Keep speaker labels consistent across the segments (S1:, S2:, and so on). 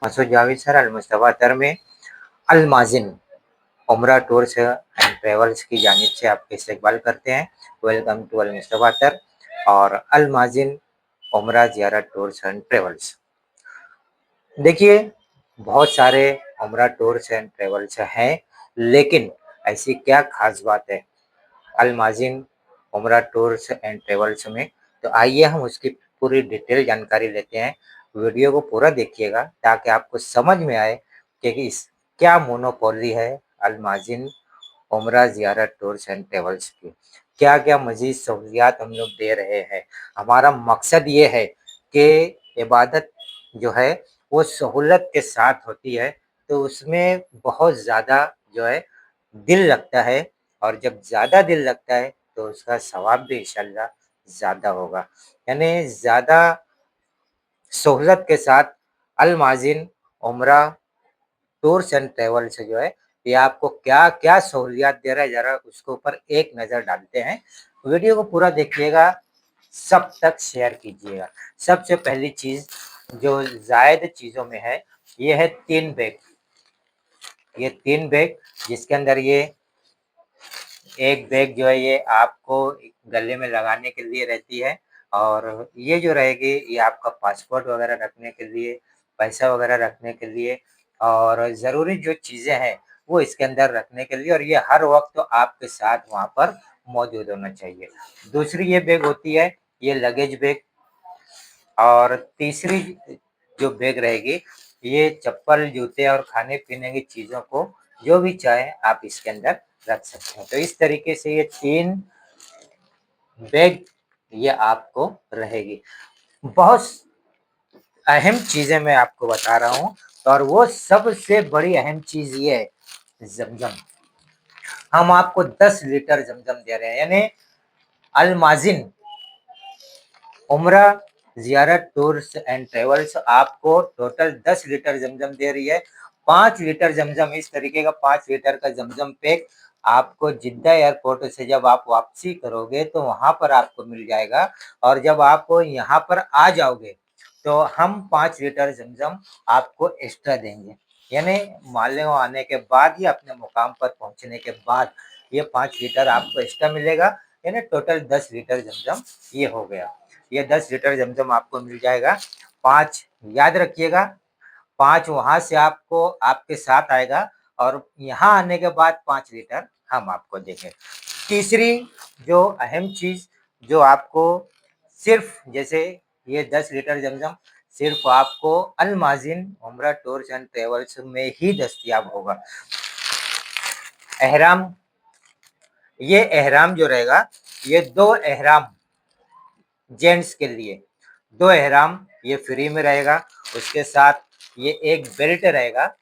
S1: Masood Javed sir अल-मुस्तफ़ा तर में अल-माज़िन उम्रा टूर्स एंड ट्रैवल्स की जानिब से आपका इस्तकबाल करते हैं। वेलकम टू अल-मुस्तफ़ा तर और अल-माज़िन उम्रा ज़ियारत टूर्स एंड ट्रैवल्स। देखिए, बहुत सारे उम्रा टूर्स एंड ट्रैवल्स हैं, लेकिन ऐसी क्या ख़ास बात है अल-माज़िन उम्रा टूर्स एंड ट्रैवल्स में? तो आइए हम उसकी पूरी डिटेल जानकारी लेते हैं। वीडियो को पूरा देखिएगा ताकि आपको समझ में आए कि इस क्या मोनोपोली है अल-माज़िन उम्रा ज़ियारत टूर्स एंड ट्रैवल्स की। क्या-क्या मज़ीद सहूलियात हम लोग दे रहे हैं। हमारा मकसद ये है कि इबादत जो है वो सहूलत के साथ होती है, तो उसमें बहुत ज़्यादा जो है दिल लगता है और जब ज़्यादा दिल लगता है तो उसका सवाब भी इंशाअल्लाह ज़्यादा होगा। यानी ज़्यादा सहूलत के साथ अल-माज़िन उम्रा टूर्स एंड ट्रैवल्स जो है ये आपको क्या-क्या सहूलियात दे रहा है ज़रा उसके ऊपर एक नज़र डालते हैं। वीडियो को पूरा देखिएगा, सब तक शेयर कीजिएगा। सबसे पहली चीज़ जो ज़ायद चीज़ों में है, ये है 3 बैग। ये 3 बैग जिसके अंदर ये एक बैग जो है ये आपको गले में लगाने के लिए रहती है और ये जो रहेगी ये आपका पासपोर्ट वगैरह रखने के लिए, पैसा वगैरह रखने के लिए और ज़रूरी जो चीज़ें हैं वो इसके अंदर रखने के लिए और ये हर वक़्त तो आपके साथ वहाँ पर मौजूद होना चाहिए। दूसरी ये बैग होती है, ये लगेज बैग और तीसरी जो बैग रहेगी, ये चप्पल, जूते और खाने-पीने की चीज़ों को जो भी चाहें आप इसके अंदर रख सकते हैं। तो इस तरीके से ये 3 बैग ये आपको रहेगी। बहुत अहम चीज़ें मैं आपको बता रहा हूँ और वो सबसे बड़ी अहम चीज़ ये है ज़मज़म। हम आपको 10 लीटर ज़मज़म दे रहे हैं यानी अल-माज़िन उम्रा ज़ियारत टूर्स एंड ट्रैवल्स आपको टोटल 10 लीटर ज़मज़म दे रही है। 5 लीटर ज़मज़म इस तरीके का 5 लीटर का ज़मज़म पैक आपको जिद्दा एयरपोर्ट से जब आप वापसी करोगे तो वहाँ पर आपको मिल जाएगा और जब आप यहाँ पर आ जाओगे तो हम 5 लीटर ज़मज़म आपको एक्स्ट्रा देंगे। यानी मालेगाँव आने के बाद या अपने मुकाम पर पहुँचने के बाद ये 5 लीटर आपको एक्स्ट्रा मिलेगा यानी टोटल 10 लीटर ज़मज़म ये हो गया। ये 10 लीटर ज़मज़म आपको मिल जाएगा। 5 याद रखिएगा, 5 वहाँ से आपको आपके साथ आएगा और यहाँ आने के बाद 5 लीटर हम आपको देंगे। तीसरी जो अहम चीज़ जो आपको सिर्फ़ जैसे ये 10 लीटर ज़मज़म सिर्फ़ आपको अल-माज़िन उम्रा टूर्स एंड ट्रैवल्स में ही दस्तयाब होगा। एहराम, ये एहराम जो रहेगा, ये 2 एहराम जेंट्स के लिए 2 एहराम ये फ्री में रहेगा। उसके साथ ये एक बेल्ट रहेगा,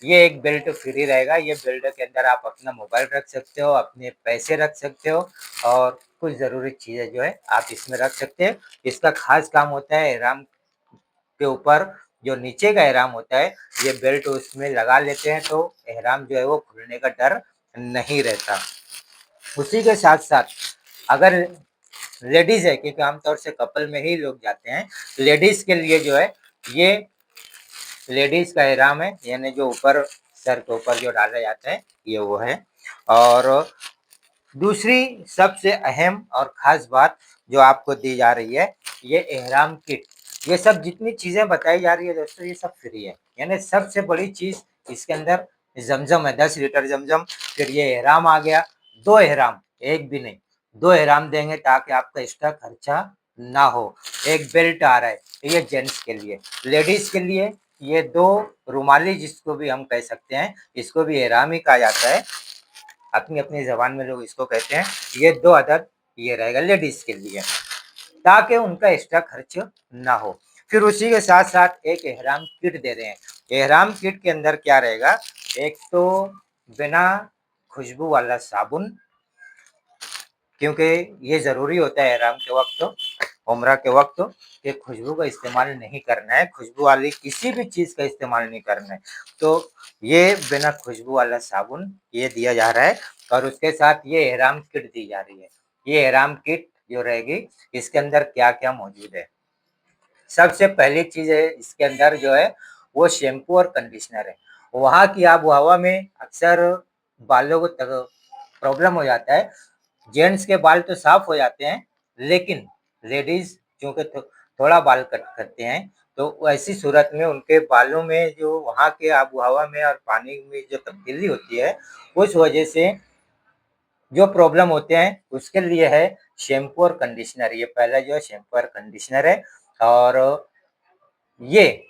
S1: ये एक बेल्ट फ्री रहेगा। ये बेल्ट के अंदर आप अपना मोबाइल रख सकते हो, अपने पैसे रख सकते हो और कुछ ज़रूरी चीज़ें जो है आप इसमें रख सकते हैं। इसका ख़ास काम होता है एहराम के ऊपर जो नीचे का एहराम होता है, ये बेल्ट उसमें लगा लेते हैं तो एहराम जो है वो खुलने का डर नहीं रहता। उसी के साथ-साथ अगर लेडीज़ है क्योंकि आमतौर से कपल में ही लोग जाते हैं, लेडीज़ के लिए जो है ये लेडीज़ का एहराम है यानी जो ऊपर सर के ऊपर जो डाला जाता है, ये वो है। और दूसरी सबसे अहम और ख़ास बात जो आपको दी जा रही है, ये एहराम किट। ये सब जितनी चीज़ें बताई जा रही है दोस्तों ये सब फ्री है। यानी सबसे बड़ी चीज़ इसके अंदर ज़मज़म है, 10 लीटर ज़मज़म, फिर ये एहराम आ गया, 2 एहराम, 1 भी नहीं, 2 एहराम देंगे ताकि आपका एक्स्ट्रा खर्चा ना हो। एक बेल्ट आ रहा है, ये जेंट्स के लिए। लेडीज़ के लिए ये 2 रुमाली जिसको भी हम कह सकते हैं, इसको भी एहराम ही कहा जाता है। अपनी-अपनी ज़बान में लोग इसको कहते हैं। ये 2 अदद ये रहेगा लेडीज़ के लिए, ताकि उनका एक्स्ट्रा खर्च ना हो। फिर उसी के साथ-साथ एक एहराम किट दे रहे हैं। एहराम किट के अंदर क्या रहेगा, एक तो बिना खुशबू वाला साबुन, क्योंकि ये ज़रूरी होता है एहराम के वक़्त, उम्रा के वक़्त कि खुशबू का इस्तेमाल नहीं करना है, खुशबू वाली किसी भी चीज़ का इस्तेमाल नहीं करना है। तो ये बिना खुशबू वाला साबुन ये दिया जा रहा है और उसके साथ ये एहराम किट दी जा रही है। ये एहराम किट जो रहेगी, इसके अंदर क्या-क्या मौजूद है? सबसे पहली चीज़ है इसके अंदर जो है वो शैम्पू और कंडीशनर है। वहाँ की आबो-हवा में अक्सर बालों को प्रॉब्लम हो जाता है। जेंट्स के बाल तो साफ हो जाते हैं, लेकिन लेडीज़ चूँकि थोड़ा बाल कट करते हैं, तो ऐसी सूरत में उनके बालों में जो वहाँ के आबो-हवा में और पानी में जो तब्दीली होती है, उस वजह से जो प्रॉब्लम होते हैं, उसके लिए है शैम्पू और कंडीशनर। ये पहला जो है शैम्पू और कंडीशनर है और ये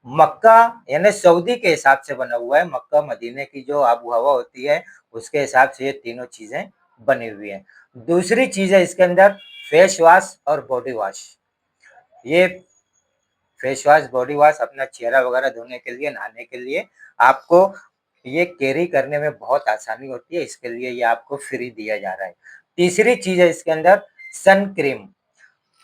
S1: मक्का यानी सऊदी के हिसाब से बना हुआ है। मक्का मदीने की जो आबो-हवा होती है, उसके हिसाब से ये तीनों चीज़ें बनी हुई हैं। दूसरी चीज़ है इसके अंदर फेस वॉश और बॉडी वॉश। ये फेस वॉश, बॉडी वॉश अपना चेहरा वगैरह धोने के लिए, नहाने के लिए आपको ये कैरी करने में बहुत आसानी होती है, इसके लिए ये आपको फ्री दिया जा रहा है। तीसरी चीज़ है इसके अंदर सन क्रीम।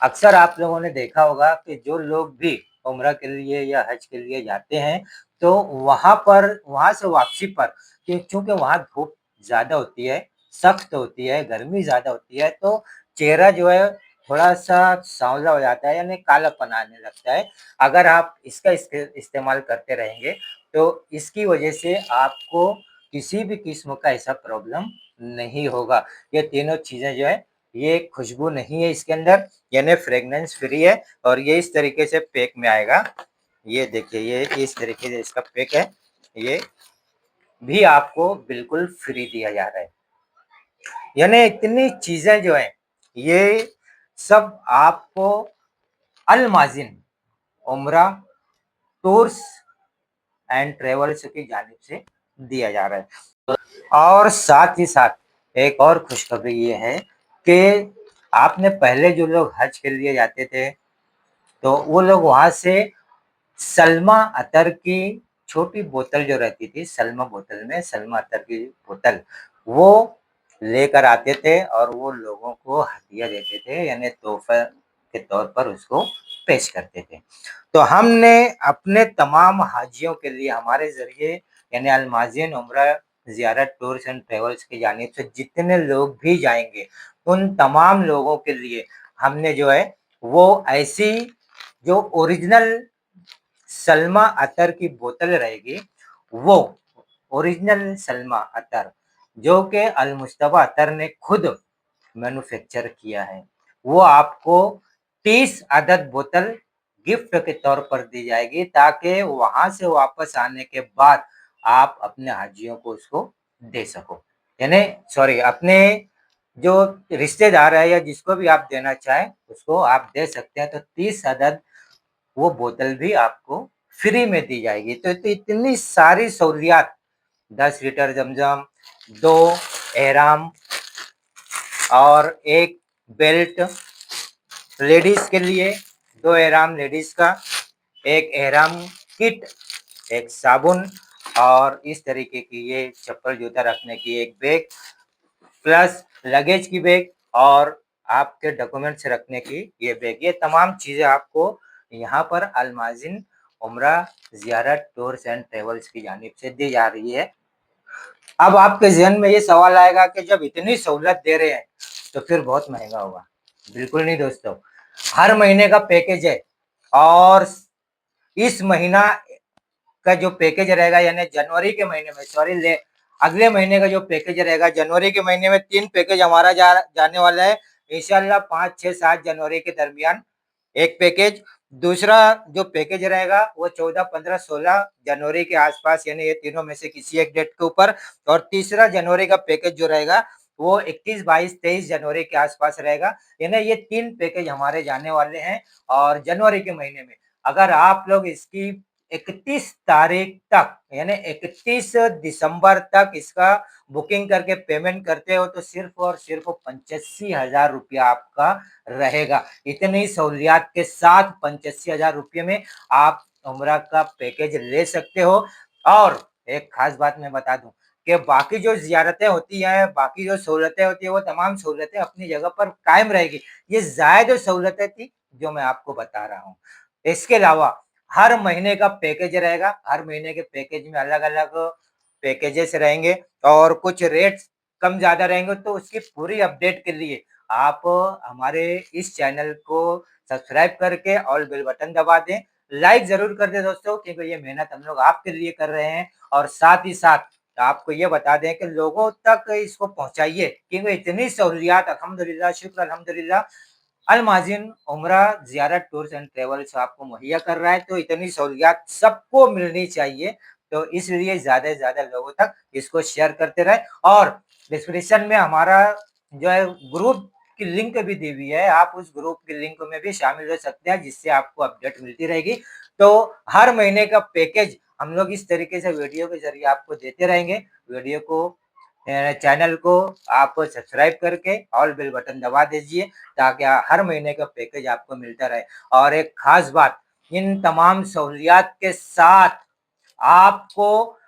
S1: अक्सर आप लोगों ने देखा होगा कि जो लोग भी उम्रा के लिए या हज के लिए जाते हैं, तो वहाँ से वापसी पर कि चूँकि वहाँ धूप ज़्यादा होती है, सख्त होती है, गर्मी ज़्यादा होती है, तो चेहरा जो है थोड़ा-सा सांवला हो जाता है यानी कालापन आने लगता है। अगर आप इसका इस्तेमाल करते रहेंगे, तो इसकी वजह से आपको किसी भी किस्म का ऐसा प्रॉब्लम नहीं होगा। ये तीनों चीज़ें जो है, ये खुशबू नहीं है इसके अंदर, यानी फ्रेग्रेंस फ्री है और ये इस तरीके से पैक में आएगा। ये देखिए, ये इस तरीके से इसका पैक है। ये भी आपको बिल्कुल फ्री दिया जा रहा है। यानी इतनी चीज़ें जो हैं, ये सब आपको अल माज़िन उम्रा टूर्स एंड ट्रैवल्स की जानिब से दिया जा रहा है। और साथ ही साथ एक और खुशखबरी ये है कि आपने पहले जो लोग हज के लिए जाते थे, तो वो लोग वहाँ से सल्मा अतर की छोटी बोतल जो रहती थी, सल्मा बोतल में सल्मा अतर की बोतल, वो लेकर आते थे और वो लोगों को हदिया देते थे, यानी तोहफ़े के तौर पर उसको पेश करते थे। तो हमने अपने तमाम हाजियों के लिए हमारे ज़रिए यानी अल माज़िन उम्रा ज़ियारत टूर्स एंड ट्रैवल्स की जानिब से जितने लोग भी जाएँगे, उन तमाम लोगों के लिए हमने जो है, वो ऐसी जो ओरिजिनल सल्मा अतर की बोतल रहेगी, वो ओरिजिनल सल्मा अतर, जो कि अल मुस्तफ़ा अतर ने खुद मैन्युफैक्चर किया है, वो आपको 30 अदद बोतल गिफ्ट के तौर पर दी जाएगी ताकि वहाँ से वापस आने के बाद आप अपने हाजियों को उसको दे सको। यानी सॉरी अपने जो रिश्तेदार है या जिसको भी आप देना चाहें, उसको आप दे सकते हैं। तो 30 अदद वो बोतल भी आपको फ्री में दी जाएगी। तो इतनी सारी सहूलियात 10 लीटर ज़मज़म, 2 एहराम और 1 बेल्ट लेडीज़ के लिए, 2 एहराम लेडीज़ का, 1 एहराम किट, 1 साबुन और इस तरीके की ये चप्पल-जूता रखने की 1 बैग प्लस लगेज की बैग और आपके डॉक्यूमेंट्स रखने की ये बैग। ये तमाम चीज़ें आपको यहाँ पर अल माज़िन उम्रा ज़ियारत टूर्स एंड ट्रैवल्स की जानिब से दी जा रही है। अब आपके ज़हन में ये सवाल आएगा कि जब इतनी सहूलत दे रहे हैं, तो फिर बहुत महँगा होगा। बिल्कुल नहीं दोस्तों, हर महीने का पैकेज है और इस महीना का जो पैकेज रहेगा यानी जनवरी के महीने में अगले महीने का जो पैकेज रहेगा जनवरी के महीने में 3 पैकेज हमारा जाने वाला है। इंशाल्लाह 5, 6, 7 जनवरी के दरमियान एक पैकेज, दूसरा जो पैकेज रहेगा वो 14, 15, 16 जनवरी के आसपास यानी ये तीनों में से किसी एक डेट के ऊपर और तीसरा जनवरी का पैकेज जो रहेगा वो 21, 22, 23 जनवरी के आसपास रहेगा। यानी ये 3 पैकेज हमारे जाने वाले हैं और जनवरी के महीने में अगर आप लोग इसकी 31 तारीख तक यानी 31 दिसंबर तक इसका बुकिंग करके पेमेंट करते हो तो सिर्फ और सिर्फ 85,000 रुपया आपका रहेगा। इतनी सहूलियात के साथ 85,000 रुपये में आप उम्रा का पैकेज ले सकते हो और एक खास बात मैं बता दूं कि बाकी जो ज़ियारतें होती हैं, बाकी जो सहूलतें होती हैं, वो तमाम सहूलतें अपनी जगह पर कायम रहेगी। ये ज़ायद सहूलतें थी जो मैं आपको बता रहा हूँ। इसके अलावा हर महीने का पैकेज रहेगा, हर महीने के पैकेज में अलग-अलग पैकेजेस रहेंगे और कुछ रेट्स कम ज़्यादा रहेंगे, तो उसकी पूरी अपडेट के लिए आप हमारे इस चैनल को सब्सक्राइब करके ऑल बेल बटन दबा दें लाइक ज़रूर कर दें दोस्तों, क्योंकि ये मेहनत हम लोग आपके लिए कर रहे हैं और साथ ही साथ आपको ये बता दें कि लोगों तक इसको पहुँचाइए, क्योंकि इतनी सहूलियात अल्हम्दुलिल्लाह, शुक्र अल्हम्दुलिल्लाह अल माज़िन उम्रा ज़ियारत टूर्स एंड ट्रैवल्स आपको मुहैया कर रहा है, तो इतनी सहूलियात सबको मिलनी चाहिए। तो इसलिए ज़्यादा से ज़्यादा लोगों तक इसको शेयर करते रहें और डिस्क्रिप्शन में हमारा जो है ग्रुप की लिंक भी दी हुई है, आप उस ग्रुप के लिंक में भी शामिल हो सकते हैं, जिससे आपको अपडेट मिलती रहेगी। तो हर महीने का पैकेज हम लोग इस तरीके से वीडियो के ज़रिए आपको देते रहेंगे। वीडियो को चैनल को आप सब्सक्राइब करके ऑल बेल बटन दबा दीजिए, ताकि हर महीने का पैकेज आपको मिलता रहे। और एक खास बात, इन तमाम सहूलियात के साथ आपको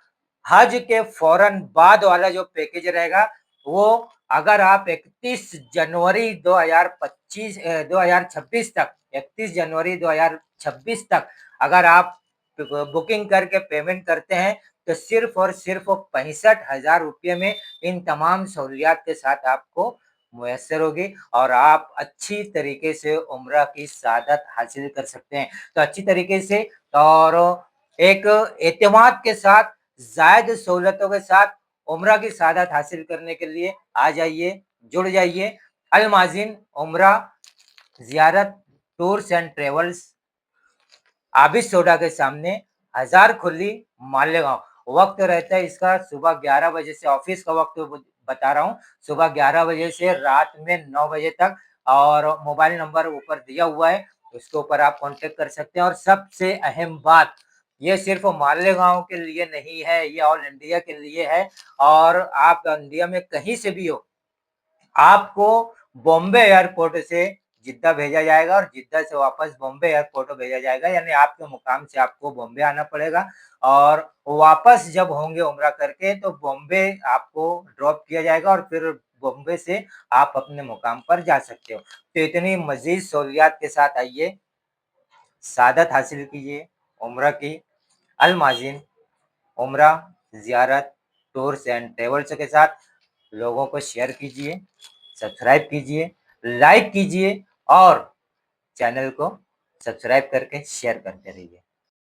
S1: हज के फौरन बाद वाला जो पैकेज रहेगा, वो अगर आप 31 जनवरी 2026 तक 31 जनवरी 2026 तक अगर आप बुकिंग करके पेमेंट करते हैं, तो सिर्फ और सिर्फ 65,000 रुपये में इन तमाम सहूलियात के साथ आपको मुयस्सर होगी और आप अच्छी तरीके से उम्रा की सआदत हासिल कर सकते हैं। तो अच्छी तरीके से और एक एतमाद के साथ, ज़ायद सहूलतों के साथ उम्रा की सआदत हासिल करने के लिए आ जाइए, जुड़ जाइए। अल माज़िन उम्रा ज़ियारत tours and travels, Abid soda के सामने, हजार खुली, मालेगांव। वक्त रहता है इसका सुबह 11 बजे से, ऑफिस का वक्त बता रहा हूँ, सुबह 11 बजे से रात में 9 बजे तक। और मोबाइल नंबर ऊपर दिया हुआ है, उसके ऊपर आप कांटेक्ट कर सकते हैं। और सबसे अहम बात, ये सिर्फ मालेगांव के लिए नहीं है, ये ऑल इंडिया के लिए है। और आप इंडिया में कहीं से भी हो, आपको बॉम्बे एयरपोर्ट से जिद्दा भेजा जाएगा और जिद्दा से वापस बॉम्बे एयरपोर्ट भेजा जाएगा, यानी आपके मुकाम से आपको बॉम्बे आना पड़ेगा। और वापस जब होंगे उम्रा करके, तो बॉम्बे आपको ड्रॉप किया जाएगा और फिर बॉम्बे से आप अपने मुकाम पर जा सकते हो। तो इतनी मज़ीद सहूलियात के साथ आइए, सआदत हासिल कीजिए उम्रा की। अल माज़िन उम्रा ज़ियारत टूर्स एंड ट्रैवल्स के साथ लोगों को शेयर कीजिए, सब्सक्राइब कीजिए, लाइक कीजिए और चैनल को सब्सक्राइब करके शेयर करते रहिए।